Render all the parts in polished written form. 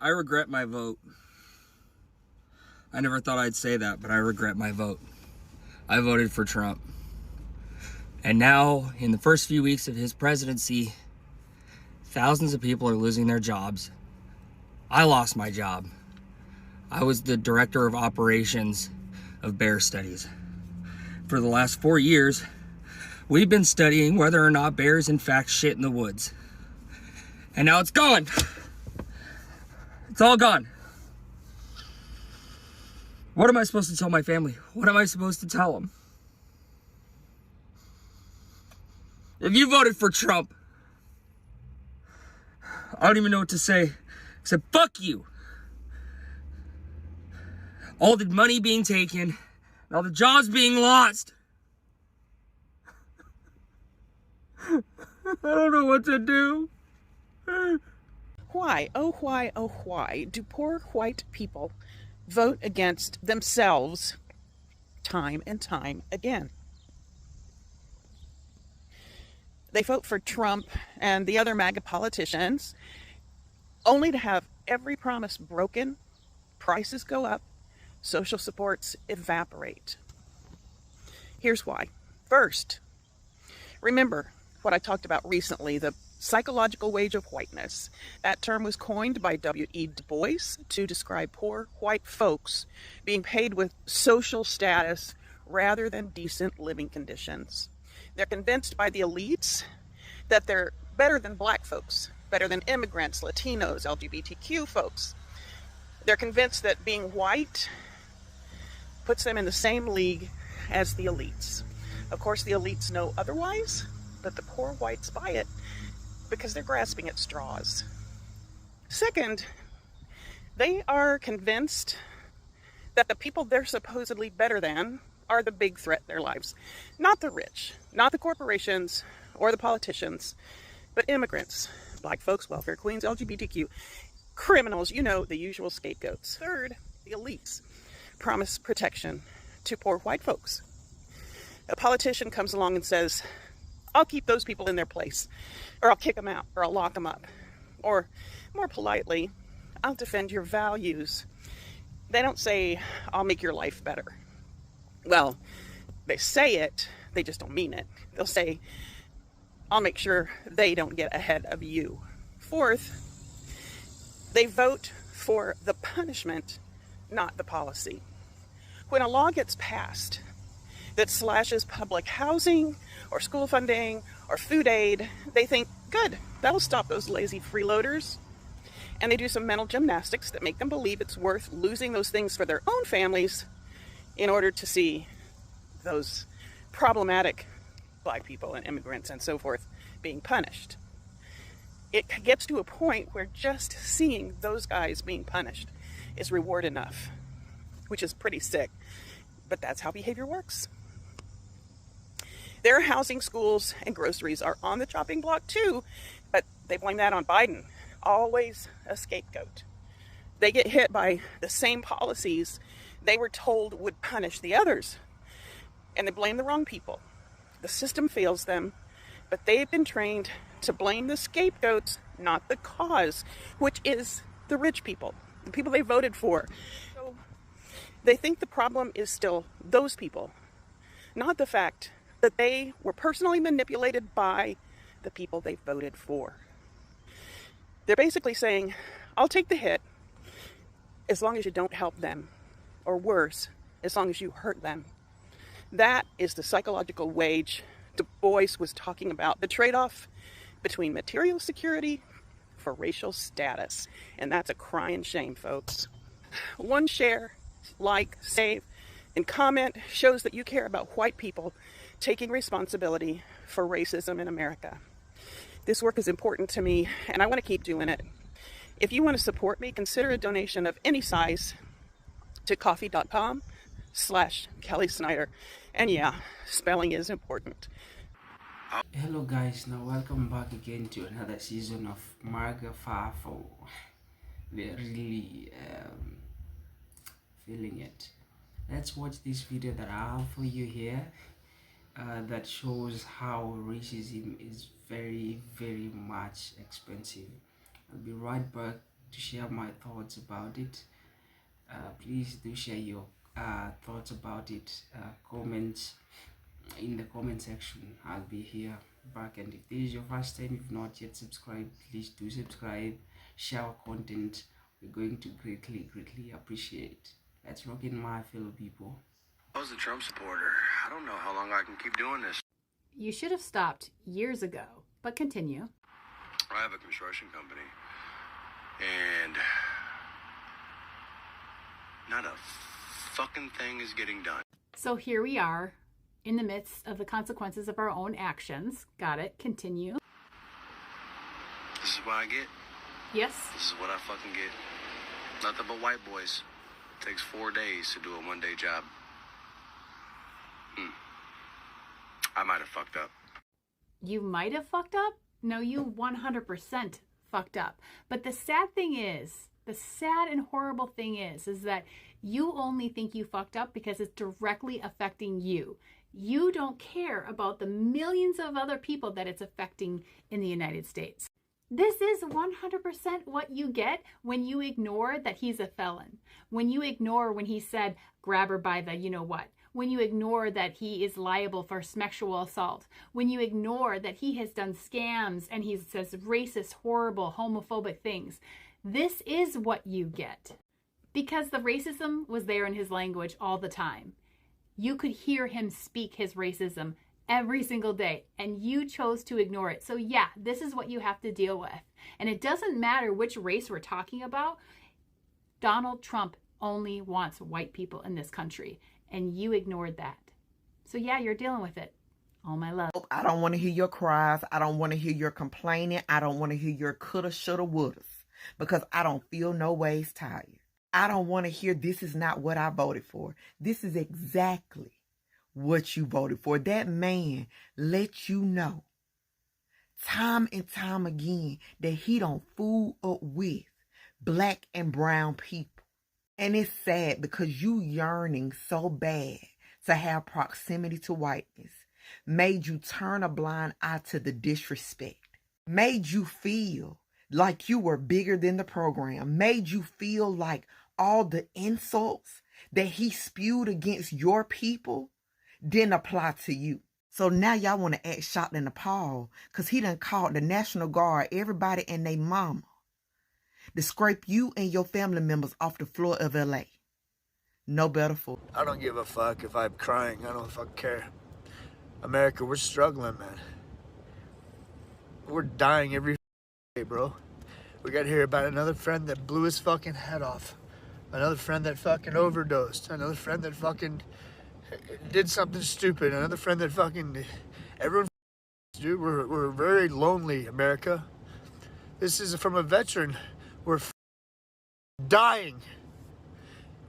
I regret my vote. I never thought I'd say that, but I regret my vote. I voted for Trump. And now, in the first few weeks of his presidency, thousands of people are losing their jobs. I lost my job. I was the director of operations of bear studies. For the last 4 years, we've been studying whether or not bears in fact shit in the woods. And now it's gone. It's all gone. What am I supposed to tell my family? What am I supposed to tell them? If you voted for Trump, I don't even know what to say except fuck you. All the money being taken, and all the jobs being lost. I don't know what to do. Why, oh why do poor white people vote against themselves time and time again? They vote for Trump and the other MAGA politicians only to have every promise broken, prices go up, social supports evaporate. Here's why. First, remember what I talked about recently, the psychological wage of whiteness. That term was coined by W.E. Du Bois to describe poor white folks being paid with social status rather than decent living conditions. They're convinced by the elites that they're better than black folks, better than immigrants, Latinos, LGBTQ folks. They're convinced that being white puts them in the same league as the elites. Of course, the elites know otherwise, but the poor whites buy it because they're grasping at straws. Second, they are convinced that the people they're supposedly better than are the big threat in their lives. Not the rich, not the corporations or the politicians, but immigrants, black folks, welfare queens, LGBTQ, criminals, you know, the usual scapegoats. Third, the elites promise protection to poor white folks. A politician comes along and says, I'll keep those people in their place, or I'll kick them out, or I'll lock them up. Or, more politely, I'll defend your values. They don't say, I'll make your life better. Well, they say it, they just don't mean it. They'll say, I'll make sure they don't get ahead of you. Fourth, they vote for the punishment, not the policy. When a law gets passed that slashes public housing or school funding or food aid, they think, good, that'll stop those lazy freeloaders. And they do some mental gymnastics that make them believe it's worth losing those things for their own families in order to see those problematic black people and immigrants and so forth being punished. It gets to a point where just seeing those guys being punished is reward enough, which is pretty sick, but that's how behavior works. Their housing, schools, and groceries are on the chopping block too, but they blame that on Biden. Always a scapegoat. They get hit by the same policies they were told would punish the others, and they blame the wrong people. The system fails them, but they've been trained to blame the scapegoats, not the cause, which is the rich people, the people they voted for. So they think the problem is still those people, not the fact that they were personally manipulated by the people they voted for. They're basically saying, I'll take the hit as long as you don't help them, or worse, as long as you hurt them. That is the psychological wage Du Bois was talking about, the trade-off between material security for racial status. And that's a crying shame, folks. One share, like, save, and comment shows that you care about white people taking responsibility for racism in America. This work is important to me, and I want to keep doing it. If you want to support me, consider a donation of any size to coffee.com/Kelly Snyder. And yeah, spelling is important. Hello guys, now welcome back again to another season of MAGA Fafo. We're really feeling it. Let's watch this video that I have for you here that shows how racism is very much expensive. I'll be right back. to share my thoughts about it. Please do share your thoughts about it. Comments in the comment section. I'll be here back, and if this is your first time, if not yet subscribed, please do subscribe, share our content. We're going to greatly appreciate. Let's rock in, my fellow people. I was a Trump supporter. I don't know how long I can keep doing this. You should have stopped years ago, but continue. I have a construction company, and not a fucking thing is getting done. So here we are, in the midst of the consequences of our own actions. Got it. Continue. This is what I get. Yes. This is what I fucking get. Nothing but white boys. Takes 4 days to do a one-day job. I might have fucked up. You might have fucked up? No, you 100% fucked up. But the sad thing is, the sad and horrible thing is that you only think you fucked up because it's directly affecting you. You don't care about the millions of other people that it's affecting in the United States. This is 100% what you get when you ignore that he's a felon. When you ignore when he said, grab her by the you-know-what. When you ignore that he is liable for sexual assault. When you ignore that he has done scams and he says racist, horrible, homophobic things. This is what you get. Because the racism was there in his language all the time. You could hear him speak his racism every single day, and you chose to ignore it. So yeah, this is what you have to deal with. And it doesn't matter which race we're talking about. Donald Trump only wants white people in this country, and you ignored that. So yeah, you're dealing with it. All my love. I don't want to hear your cries. I don't want to hear your complaining. I don't want to hear your coulda, shoulda, wouldas, because I don't feel no ways tired. I don't want to hear this is not what I voted for. This is exactly what you voted for. That man let you know time and time again that he don't fool up with black and brown people. And it's sad because you yearning so bad to have proximity to whiteness made you turn a blind eye to the disrespect, made you feel like you were bigger than the program, made you feel like all the insults that he spewed against your people didn't apply to you. So now y'all want to act shocked and appalled because he done called the National Guard, everybody and they mama, to scrape you and your family members off the floor of LA. No better fool. I don't give a fuck if I'm crying. I don't fucking care. America, we're struggling, man. We're dying every day, bro. We got to hear about another friend that blew his fucking head off. Another friend that fucking overdosed. Another friend that fucking did something stupid. Another friend that fucking... Everyone... Dude, we're very lonely, America. This is from a veteran. We're dying.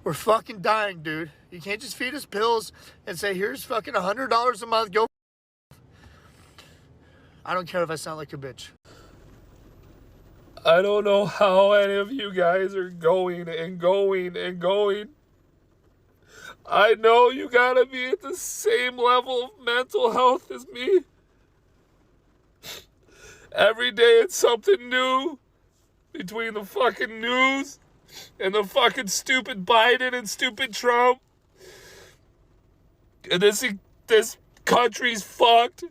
We're fucking dying, dude. You can't just feed us pills and say, here's fucking $100 a month. Go. I don't care if I sound like a bitch. I don't know how any of you guys are going and going and going. I know you gotta be at the same level of mental health as me. Every day it's something new between the fucking news and the fucking stupid Biden and stupid Trump. And this country's fucked.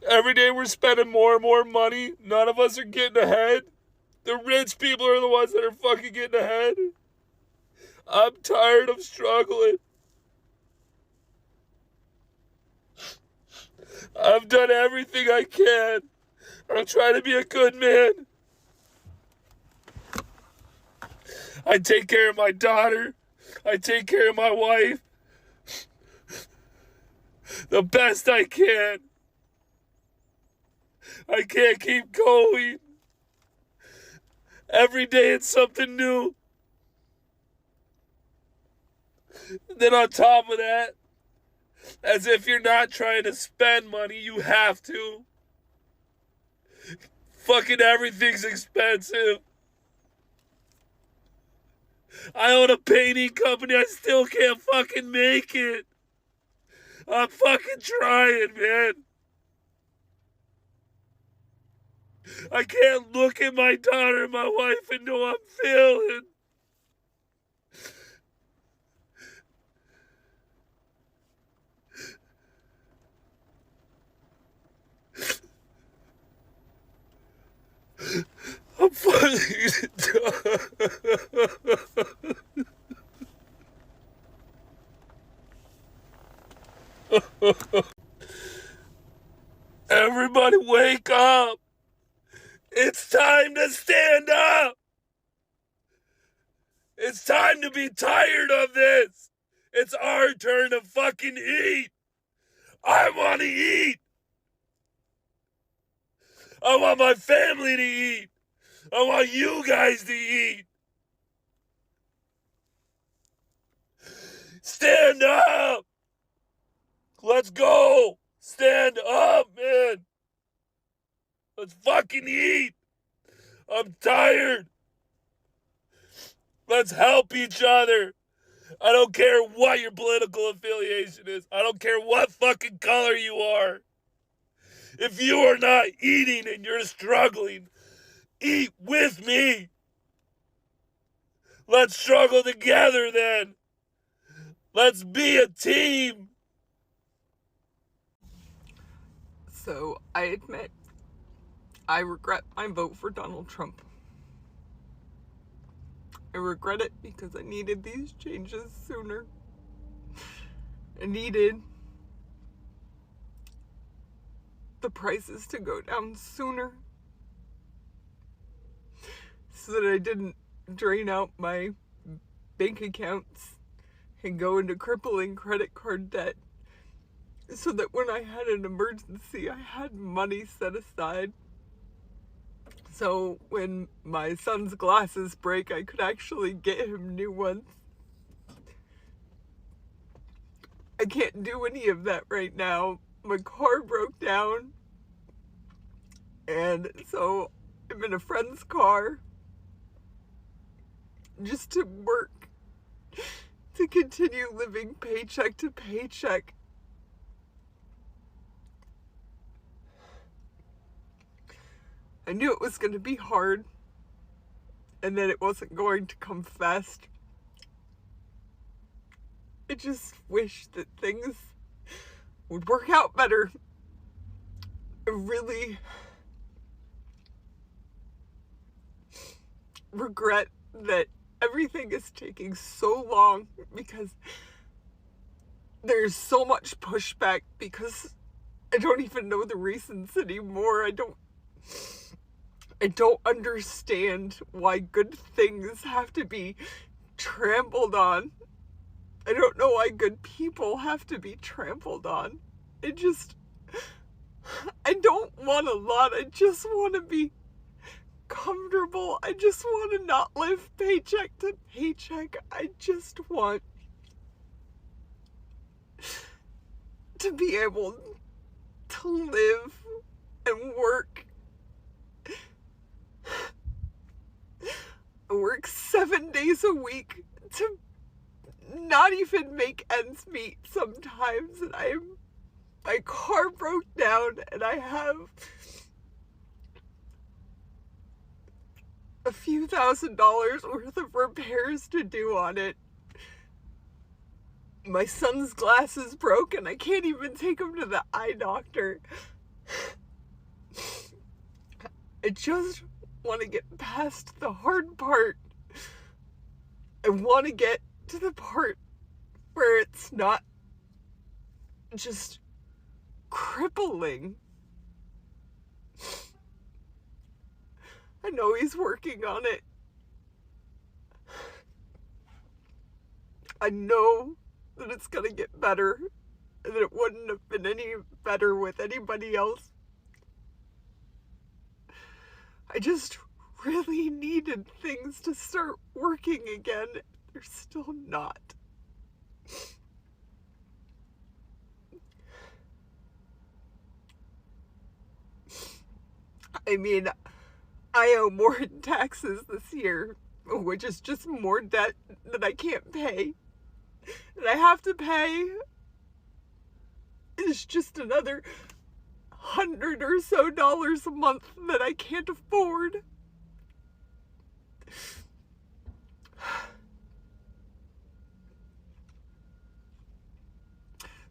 Every day we're spending more and more money. None of us are getting ahead. The rich people are the ones that are fucking getting ahead. I'm tired of struggling. I've done everything I can. I'm trying to be a good man. I take care of my daughter. I take care of my wife. The best I can. I can't keep going. Every day it's something new. Then on top of that, as if you're not trying to spend money, you have to. Fucking everything's expensive. I own a painting company, I still can't fucking make it. I'm fucking trying, man. I can't look at my daughter and my wife and know I'm failing. I'm fucking done. Everybody wake up. It's time to stand up. It's time to be tired of this. It's our turn to fucking eat. I want to eat. I want my family to eat. I want you guys to eat. Stand up. Let's go. Stand up, man. Let's fucking eat. I'm tired. Let's help each other. I don't care what your political affiliation is. I don't care what fucking color you are. If you are not eating and you're struggling, eat with me. Let's struggle together then. Let's be a team. So I admit, I regret my vote for Donald Trump. I regret it because I needed these changes sooner. I needed the prices to go down sooner so that I didn't drain out my bank accounts and go into crippling credit card debt, so that when I had an emergency, I had money set aside. So when my son's glasses break, I could actually get him new ones. I can't do any of that right now. My car broke down, and so I'm in a friend's car just to work, to continue living paycheck to paycheck. I knew it was going to be hard, and that it wasn't going to come fast. I just wish that things would work out better. I really regret that everything is taking so long, because there's so much pushback, because I don't even know the reasons anymore. I don't understand why good things have to be trampled on. I don't know why good people have to be trampled on. I don't want a lot. I just want to be comfortable. I just want to not live paycheck to paycheck. I just want to be able to live and work. I work 7 days a week to not even make ends meet sometimes, and my car broke down, and I have a few $1,000s worth of repairs to do on it. My son's glasses broke, and I can't even take him to the eye doctor. I just want to get past the hard part. I want to get to the part where it's not just crippling. I know he's working on it. I know that it's gonna get better, and that it wouldn't have been any better with anybody else. I just really needed things to start working again. They're still not. I mean, I owe more in taxes this year, which is just more debt that I can't pay. And I have to pay. It's just another $100 or so a month that I can't afford.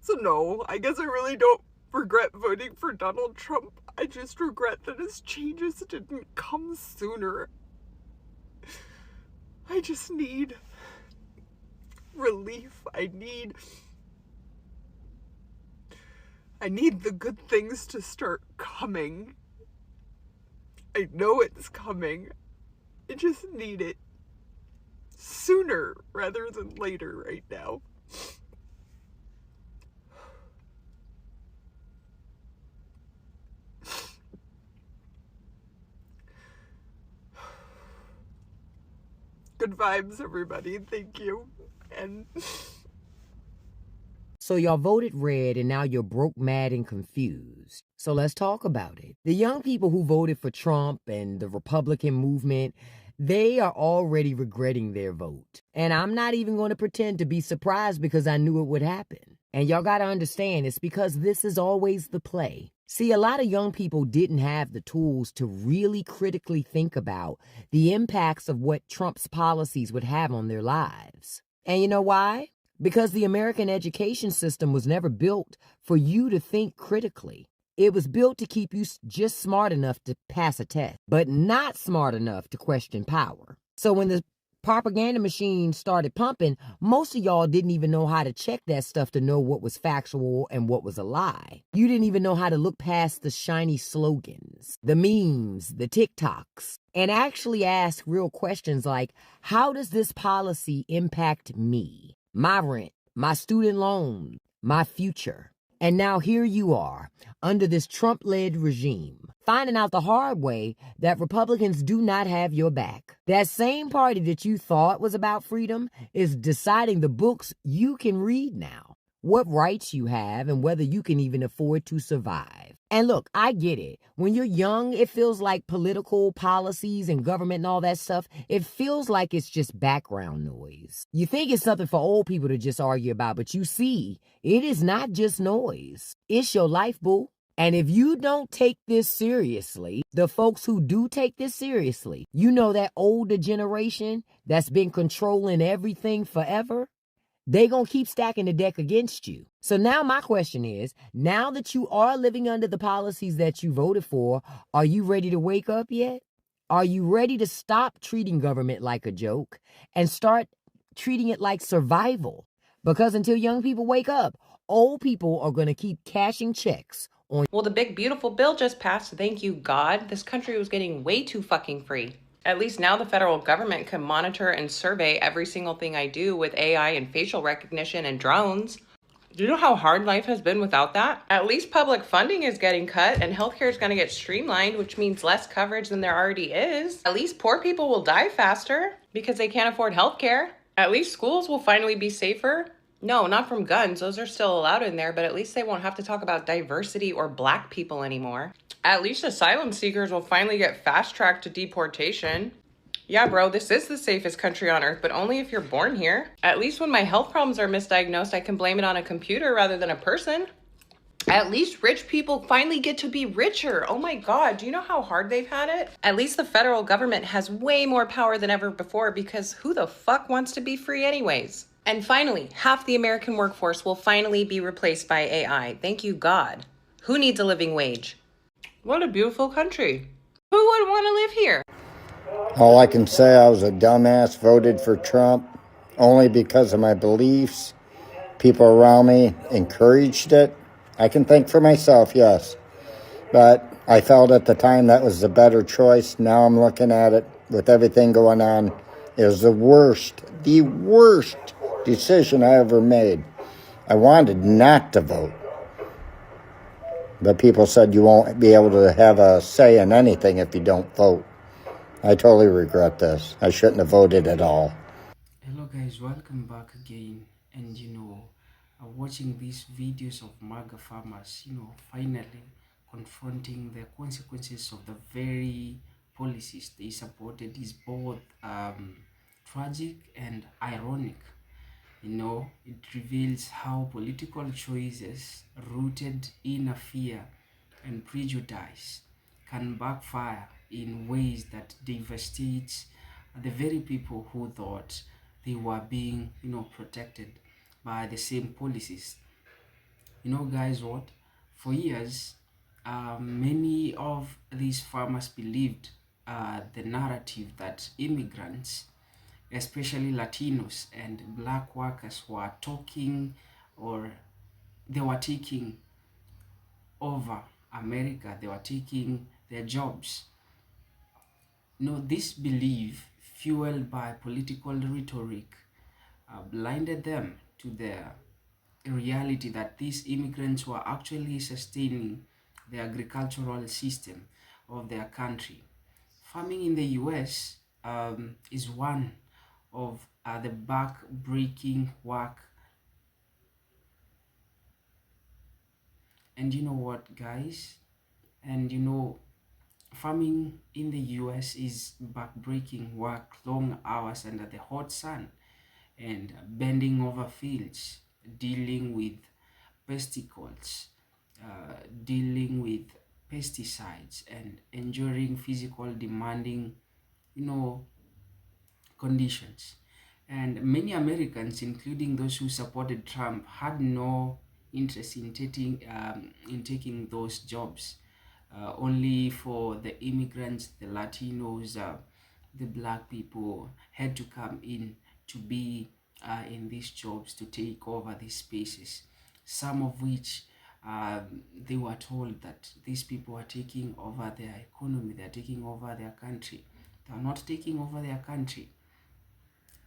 So no, I guess I really don't regret voting for Donald Trump. I just regret that his changes didn't come sooner. I just need relief. I need the good things to start coming. I know it's coming. I just need it sooner rather than later right now. Good vibes, everybody. Thank you. And So y'all voted red and now you're broke, mad, and confused. So let's talk about it. The young people who voted for Trump and the Republican movement, they are already regretting their vote. And I'm not even going to pretend to be surprised because I knew it would happen. And y'all got to understand, it's because this is always the play. See, a lot of young people didn't have the tools to really critically think about the impacts of what Trump's policies would have on their lives. And you know why? Because the American education system was never built for you to think critically. It was built to keep you just smart enough to pass a test, but not smart enough to question power. So when the propaganda machine started pumping, most of y'all didn't even know how to check that stuff to know what was factual and what was a lie. You didn't even know how to look past the shiny slogans, the memes, the TikToks, and actually ask real questions like, how does this policy impact me? My rent, my student loan, my future. And now here you are, under this Trump-led regime, finding out the hard way that Republicans do not have your back. That same party that you thought was about freedom is deciding the books you can read now, what rights you have, and whether you can even afford to survive. And look, I get it. When you're young, it feels like political policies and government and all that stuff, it feels like it's just background noise. You think it's something for old people to just argue about, but you see, it is not just noise. It's your life, boo. And if you don't take this seriously, the folks who do take this seriously, you know that older generation that's been controlling everything forever, they gonna keep stacking the deck against you. So now my question is, now that you are living under the policies that you voted for, are you ready to wake up yet? Are you ready to stop treating government like a joke and start treating it like survival? Because until young people wake up, old people are gonna keep cashing checks on. Well, the big beautiful bill just passed. Thank you, God. This country was getting way too fucking free. At least now the federal government can monitor and survey every single thing I do with AI and facial recognition and drones. Do you know how hard life has been without that? At least public funding is getting cut and healthcare is going to get streamlined, which means less coverage than there already is. At least poor people will die faster because they can't afford healthcare. At least schools will finally be safer. No, not from guns. Those are still allowed in there, but at least they won't have to talk about diversity or black people anymore. At least asylum seekers will finally get fast-tracked to deportation. Yeah, bro, this is the safest country on earth, but only if you're born here. At least when my health problems are misdiagnosed, I can blame it on a computer rather than a person. At least rich people finally get to be richer. Oh my God, do you know how hard they've had it? At least the federal government has way more power than ever before because who the fuck wants to be free anyways? And finally, half the American workforce will finally be replaced by AI. Thank you, God. Who needs a living wage? What a beautiful country. Who would want to live here? All I can say, I was a dumbass, voted for Trump only because of my beliefs. People around me encouraged it. I can think for myself, yes. But I felt at the time that was the better choice. Now I'm looking at it with everything going on. It was the worst decision I ever made. I wanted not to vote. But people said you won't be able to have a say in anything if you don't vote. I totally regret this. I shouldn't have voted at all. Hello guys, welcome back again. And watching these videos of MAGA farmers, finally confronting the consequences of the very policies they supported is both tragic and ironic. It reveals how political choices rooted in a fear and prejudice can backfire in ways that devastate the very people who thought they were being, protected by the same policies. Guys, what? For years, many of these farmers believed the narrative that immigrants, especially Latinos and black workers, were talking or they were taking over America, they were taking their jobs. This belief, fueled by political rhetoric, blinded them to the reality that these immigrants were actually sustaining the agricultural system of their country. Farming in the US is one of the back-breaking work. And you know what, guys? And farming in the US is back-breaking work, long hours under the hot sun, and bending over fields, dealing with pesticles, dealing with pesticides, and enduring physical demanding, conditions. And many Americans, including those who supported Trump, had no interest in taking those jobs. Only for the immigrants, the Latinos, the black people had to come in to be in these jobs, to take over these spaces. Some of which they were told that these people are taking over their economy, they're taking over their country. They are not taking over their country.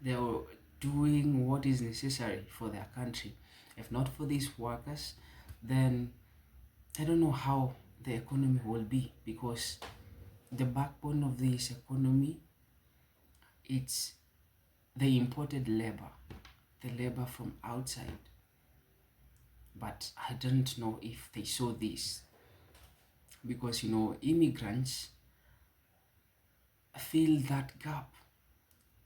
They are doing what is necessary for their country. If not for these workers, then I don't know how the economy will be, because the backbone of this economy, it's the imported labor, the labor from outside. But I don't know if they saw this, because immigrants fill that gap,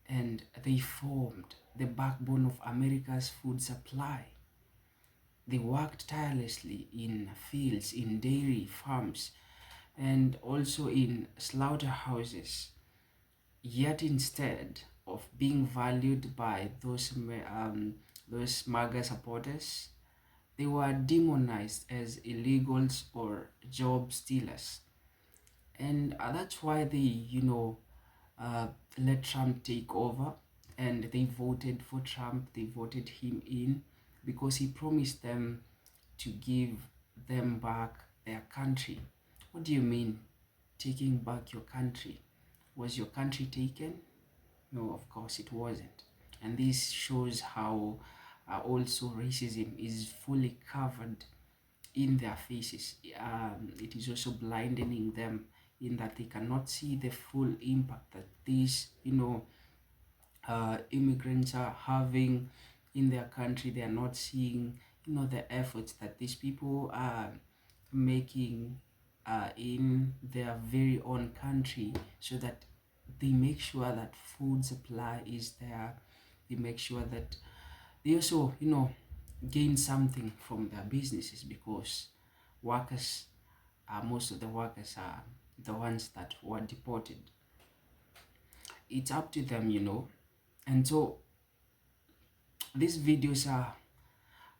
and they formed the backbone of America's food supply. They worked tirelessly in fields, in dairy farms, and also in slaughterhouses. Yet instead of being valued by those MAGA supporters, they were demonized as illegals or job stealers. And that's why they, let Trump take over, and they voted for Trump. They voted him in because he promised them to give them back their country. What do you mean, taking back your country? Was your country taken? No, of course it wasn't. And this shows how also racism is fully covered in their faces. It is also blinding them in that they cannot see the full impact that these, immigrants are having in their country. They are not seeing, the efforts that these people are making in their very own country, so that they make sure that food supply is there. They make sure that they also, gain something from their businesses, because most of the workers are the ones that were deported. It's up to them, And so these videos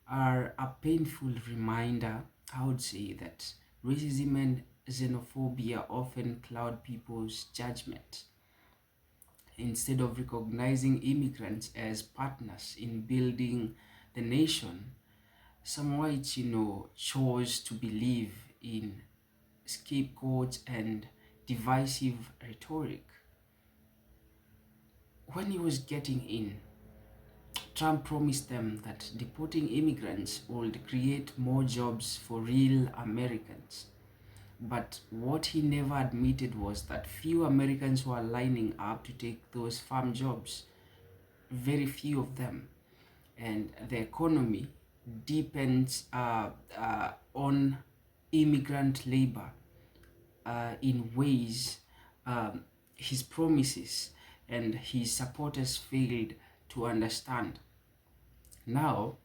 are a painful reminder, I would say, that racism and xenophobia often cloud people's judgment. Instead of recognizing immigrants as partners in building the nation, some whites, chose to believe in scapegoats and divisive rhetoric. When he was getting in, Trump promised them that deporting immigrants would create more jobs for real Americans. But what he never admitted was that few Americans were lining up to take those farm jobs. Very few of them. And the economy depends on immigrant labor in ways his promises and his supporters failed to understand. Now,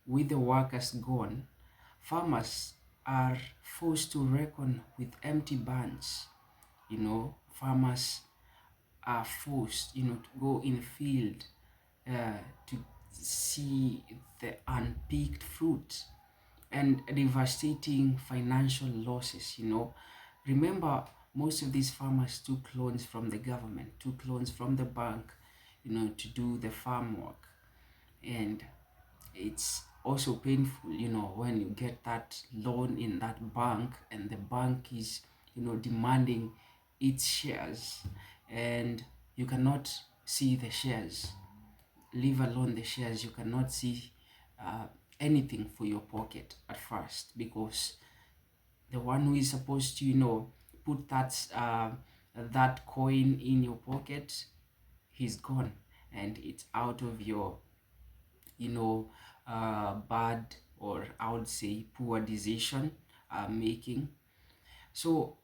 with the workers gone, farmers are forced to reckon with empty barns. Farmers are forced, to go in the field to see the unpicked fruit and devastating financial losses. Remember, most of these farmers took loans from the government, took loans from the bank, to do the farm work. And it's also painful, when you get that loan in that bank and the bank is, demanding its shares, and you cannot see the shares, leave alone the shares. You cannot see anything for your pocket at first, because the one who is supposed to, put that coin in your pocket, he's gone, and it's out of your, bad, or I would say poor decision making. So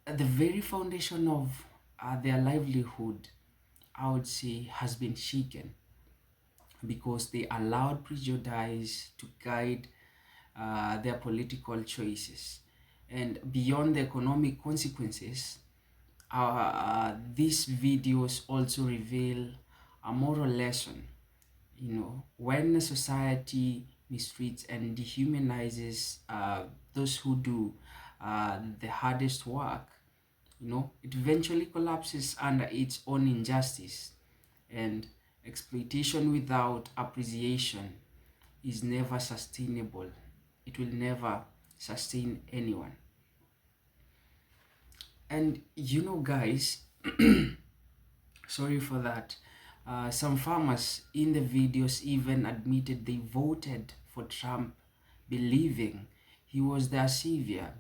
the very foundation of their livelihood, I would say, has been shaken, because they allowed prejudice to guide their political choices. And beyond the economic consequences, these videos also reveal a moral lesson. When a society mistreats and dehumanizes those who do the hardest work, it eventually collapses under its own injustice. And exploitation without appreciation is never sustainable. It will never sustain anyone. And guys, sorry for that. Some farmers in the videos even admitted they voted for Trump, believing he was their savior.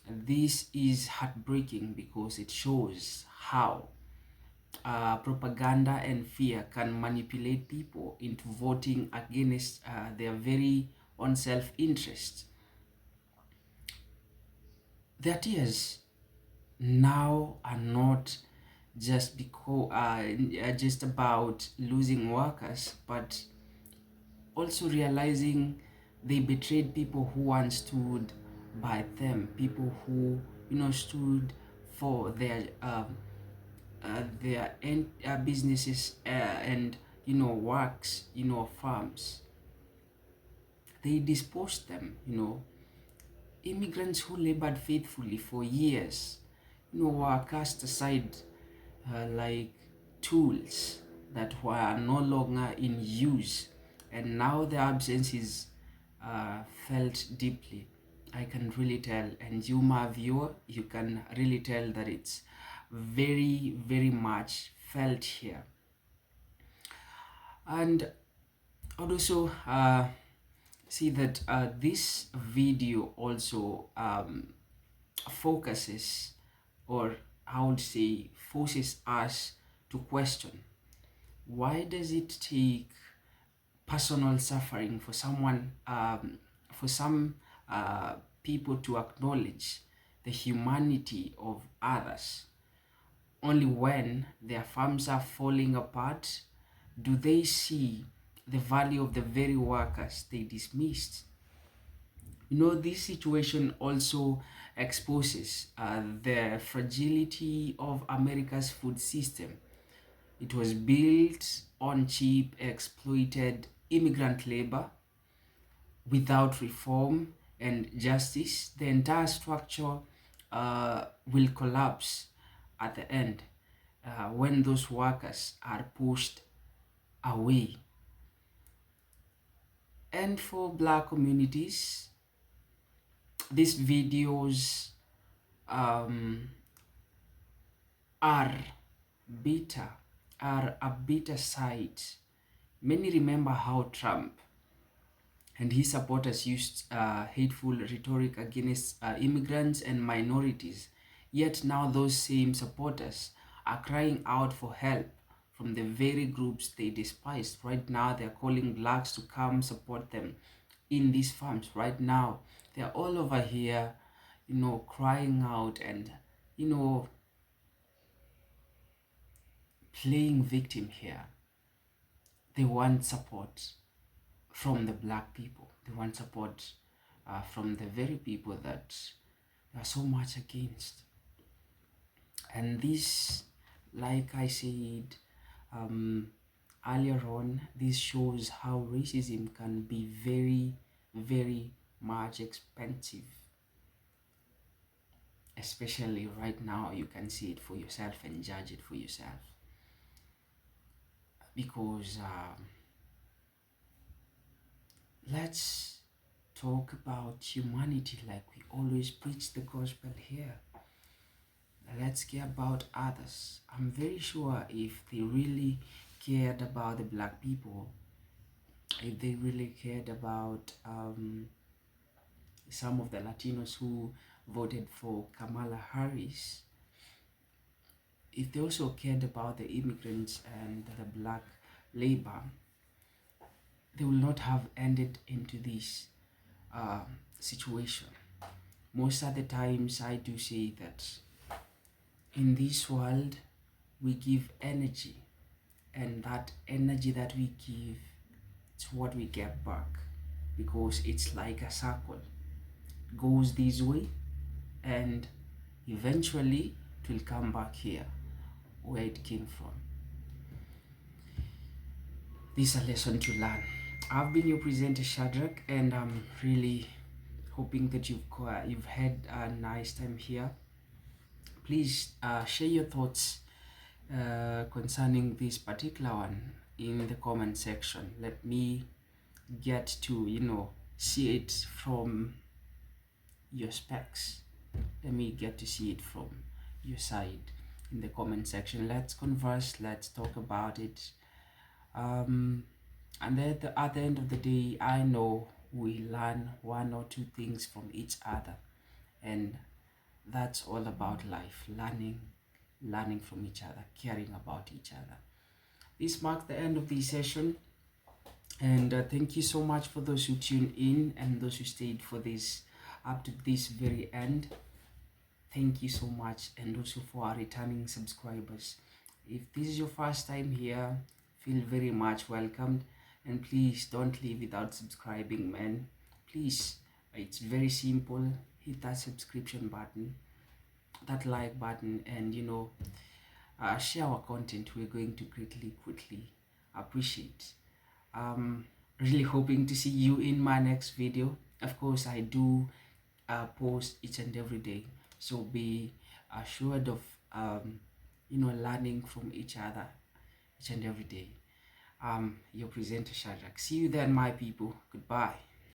This is heartbreaking, because it shows how propaganda and fear can manipulate people into voting against their very own self-interest. Their tears now are not just about losing workers, but also realizing they betrayed people who once stood by them, people who stood for their businesses and works, farms. They disposed them. Immigrants who labored faithfully for years, were cast aside like tools that were no longer in use, and now their absence is felt deeply. I can really tell, and you, my viewer, you can really tell that it's very, very much felt here. And I'd also see that this video also focuses, or I would say forces us to question, why does it take personal suffering for some people to acknowledge the humanity of others? Only when their farms are falling apart do they see the value of the very workers they dismissed. This situation also exposes the fragility of America's food system. It was built on cheap, exploited immigrant labor. Without reform and justice, the entire structure will collapse at the end when those workers are pushed away. And for Black communities, these videos are bitter, are a bitter sight. Many remember how Trump and his supporters used hateful rhetoric against immigrants and minorities. Yet now those same supporters are crying out for help from the very groups they despised. Right now, they're calling Blacks to come support them in these farms. Right now, they're all over here, crying out and, playing victim here. They want support from the Black people. They want support from the very people that they are so much against. And this, like I said earlier on, this shows how racism can be very, very much expensive. Especially right now, you can see it for yourself and judge it for yourself. Because let's talk about humanity like we always preach the gospel here. Let's care about others. I'm very sure if they really cared about the black people, if they really cared about some of the Latinos who voted for Kamala Harris, if they also cared about the immigrants and the black labor, they will not have ended into this situation. Most of the times I do say that in this world we give energy, and that energy that we give, it's what we get back, because it's like a circle. It goes this way and eventually it will come back here where it came from. This is a lesson to learn. I've been your presenter Shadrach, and I'm really hoping that you've had a nice time here. Please share your thoughts concerning this particular one in the comment section. Let me get to see it from your specs. Let me get to see it from your side in the comment section. Let's converse, let's talk about it. And at the end of the day, I know we learn one or two things from each other, and that's all about life. Learning from each other, caring about each other. This marks the end of the session, and thank you so much for those who tuned in and those who stayed for this up to this very end. Thank you so much, and also for our returning subscribers. If this is your first time here, feel very much welcomed, and please don't leave without subscribing, man. Please, it's very simple. Hit that subscription button, that like button, and share our content. We're going to greatly quickly appreciate. Really hoping to see you in my next video. Of course, I do post each and every day, so be assured of learning from each other each and every day. Your presenter Shadrach. See you then, my people. Goodbye.